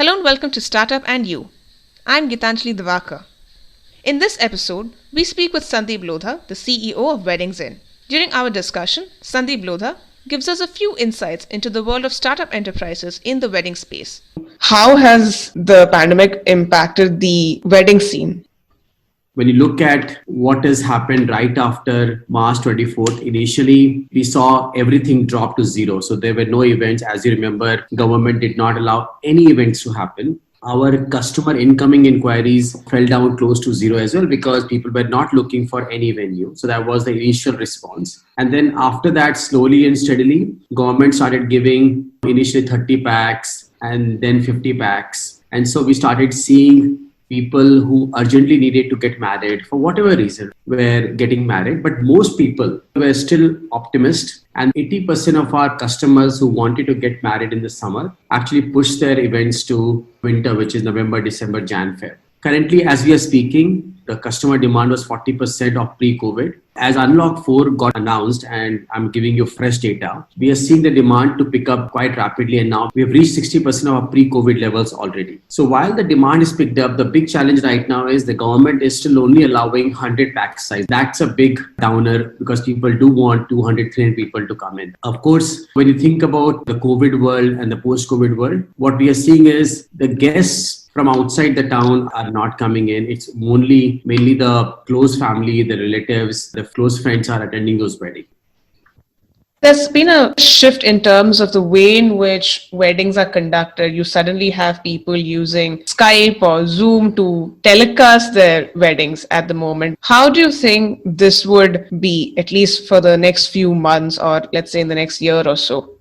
Hello and welcome to Startup and You. I'm Gitanjali Devakar. In this episode, we speak with Sandeep Lodha, the CEO of Weddings In. During our discussion, Sandeep Lodha gives us a few insights into the world of startup enterprises in the wedding space. How has the pandemic impacted the wedding scene? When you look at what has happened right after March 24th, initially we saw everything drop to zero. So there were no events. As you remember, government did not allow any events to happen. Our customer incoming inquiries fell down close to zero as well because people were not looking for any venue. So that was the initial response. And then after that, slowly and steadily, government started giving initially 30 packs and then 50 packs. And so we started seeing people who urgently needed to get married for whatever reason were getting married, but most people were still optimist, and 80% of our customers who wanted to get married in the summer actually pushed their events to winter, which is November, December, Jan, Feb. Currently, as we are speaking, the customer demand was 40% of pre-COVID. As Unlock 4 got announced, and I'm giving you fresh data, we are seeing the demand to pick up quite rapidly, and now we have reached 60% of our pre-COVID levels already. So while the demand is picked up, the big challenge right now is the government is still only allowing 100 pack size. That's a big downer because people do want 200, 300 people to come in. Of course, when you think about the COVID world and the post-COVID world, what we are seeing is the guests from outside the town are not coming in. It's mainly the close family, the relatives, the close friends are attending those weddings. There's been a shift in terms of the way in which weddings are conducted. You suddenly have people using Skype or Zoom to telecast their weddings at the moment. How do you think this would be, at least for the next few months, or let's say in the next year or so?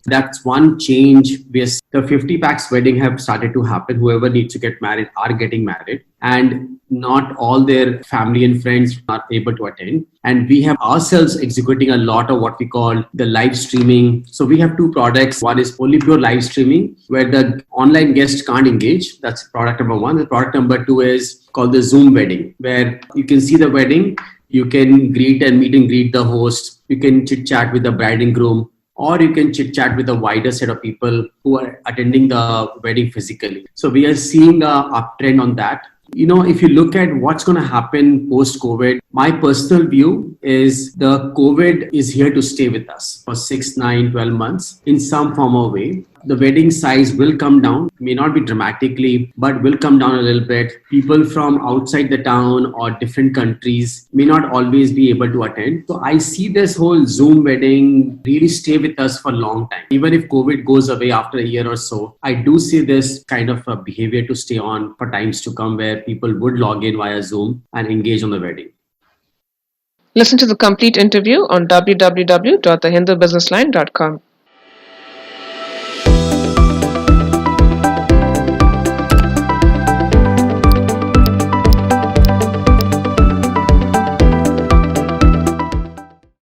That's one change. The 50 packs wedding have started to happen. Whoever needs to get married are getting married, and not all their family and friends are able to attend. And we have ourselves executing a lot of what we call the live streaming. So we have two products. One is only pure live streaming, where the online guest can't engage. That's product number one. The product number two is called the Zoom wedding, where you can see the wedding, you can meet and greet the host, you can chit chat with the bride and groom, or you can chit chat with a wider set of people who are attending the wedding physically. So we are seeing a uptrend on that. If you look at what's going to happen post-COVID, my personal view is the COVID is here to stay with us for 6, 9, 12 months in some form or way. The wedding size will come down, may not be dramatically, but will come down a little bit. People from outside the town or different countries may not always be able to attend. So I see this whole Zoom wedding really stay with us for a long time. Even if COVID goes away after a year or so, I do see this kind of a behavior to stay on for times to come where people would log in via Zoom and engage on the wedding. Listen to the complete interview on www.thehindubusinessline.com.